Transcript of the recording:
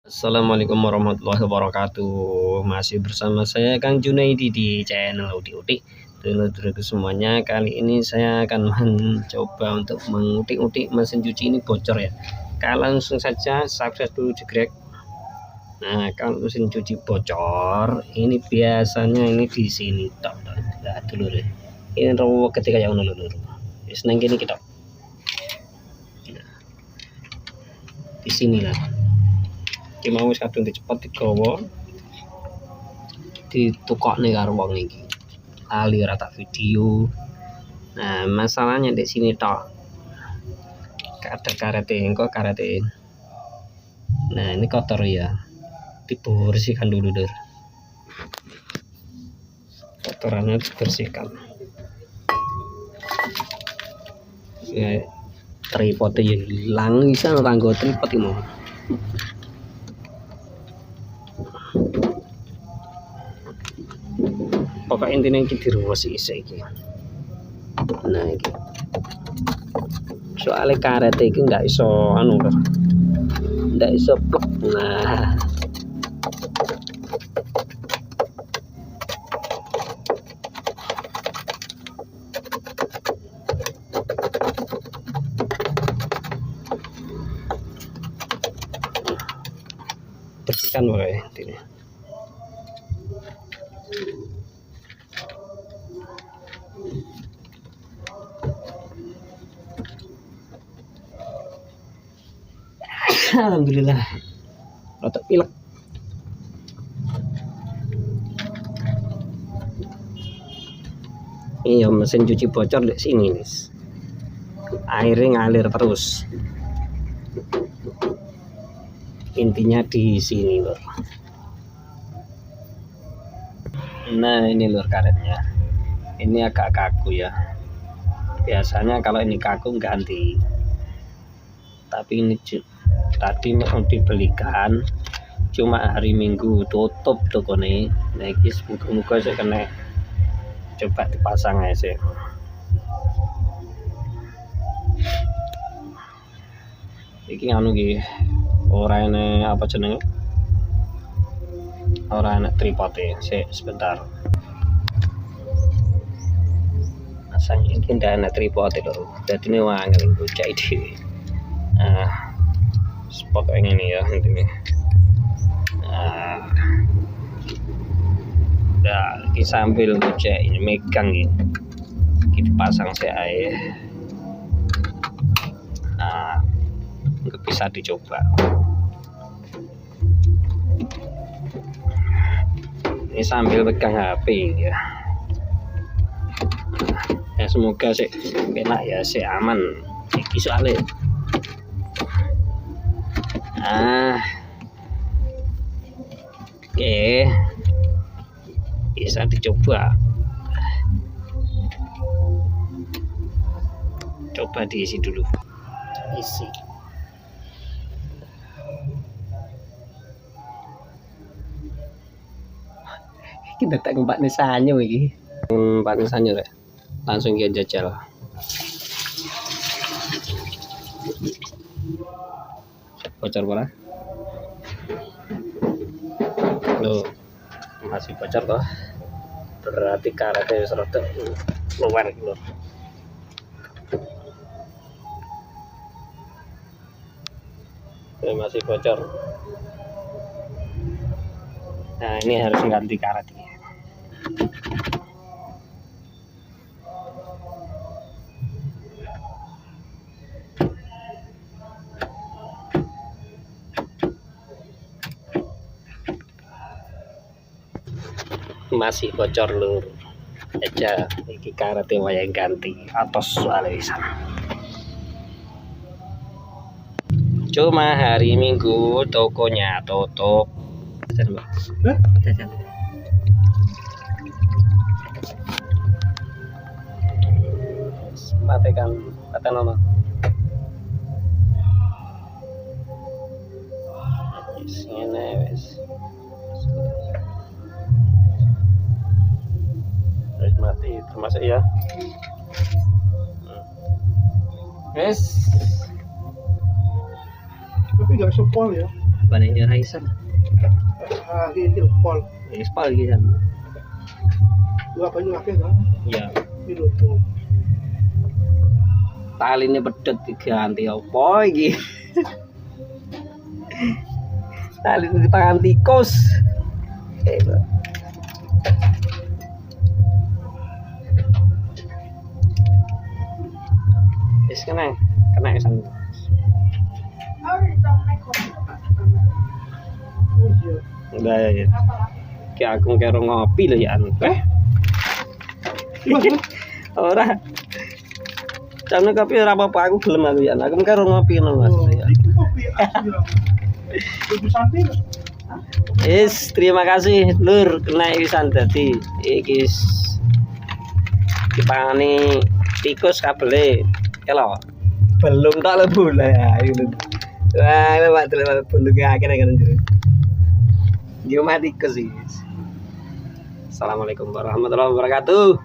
Assalamualaikum warahmatullahi wabarakatuh. Masih bersama saya Kang Junaidi di channel Udik-Udik. Dulur-dulurku semuanya, kali ini saya akan mencoba untuk mengutik-utik mesin cuci ini bocor ya. Kalau langsung saja subscribe dulu, jegrek. Nah, kalau mesin cuci bocor ini biasanya ini di sini tok. Nah, dulur. Ini rawo ketika yang dulur. Wis nang kene kita. Di sini lah. Iki mau wis kadung dicepet digawa ditukokne karo wong iki. Ali ora tak video. Nah, masalahnya di sini tok. Ada karete, engko karete. Nah, ini kotor ya. Dibersihkan dulu, Dur. Kotorannya dibersihkan. Ya, tripod hilang, bisa nganggo tripod iki mau. Pokok intinya iki diruwes iki. Nah iki. Soalnya karet iki nggak iso anu kan. Nggak iso plek. Nah. Bersihkan pakai ini. Alhamdulillah rada pilek. Iya, mesin cuci bocor di sini nih. Airnya ngalir terus. Intinya di sini lur. Nah, ini lur karetnya. Ini agak kaku ya. Biasanya kalau ini kaku ganti. Tapi ini tadi mau dibelikan cuma hari Minggu tutup toko nih. Nah, ini semoga saya kena coba dipasang aja. Iki anu iki ora ene apa jenenge? Ora enak tripode. Sebentar. Masang iki ndak enak tripode lho. Dadi ne wangel bocah iki. Nah, spot yang ini ya intinya. Nah, udah ini sambil bocah ini megang ini. Kita pasang saya. Nah, nggak bisa dicoba. Ini sambil pegang HP ya. Ya semoga sih enak ya, sih aman. Iki soalnya. Oke, bisa dicoba. Coba diisi dulu. Isi. Kita tak ngumpat nisanyo iki. Ngumpat nisanyo rek. Langsung kita jajal. Bocor bola. Loh, masih bocor toh. Berarti karetnya serata luar gitu. Masih bocor. Nah, ini harus ganti karet ini. Masih bocor lur aja iki karetnya wayang ganti atos soalnya sana. Cuma hari Minggu tokonya tutup. Jajan. Matikan kata nama. Ini wes. Mati termasuk ya. Wes. Tapi nggak sepol ya. apa nih Raisan? Ini pol. Spal iki kan. Dua banyu akeh kan? Iya. Itu tuh. Taline pedhet diganti apa iki? Tali di tangan tikus. Wis kena isan. Oh iya. Udah ya. Ki aku karo ngopi lho ya anu. Ora. Jane kopi ora apa-apa aku gelem aku ya. Aku karo ngopi ngono Mas. Iki kopi asli. Ibu sampir. Terima kasih Lur kena isan dadi iki dipangani tikus kabele. Elo. Belum tak lebu lah ya itu. Wah, lewat belum akhirnya kan jero. Yo mati tikus sih. Assalamualaikum warahmatullahi wabarakatuh.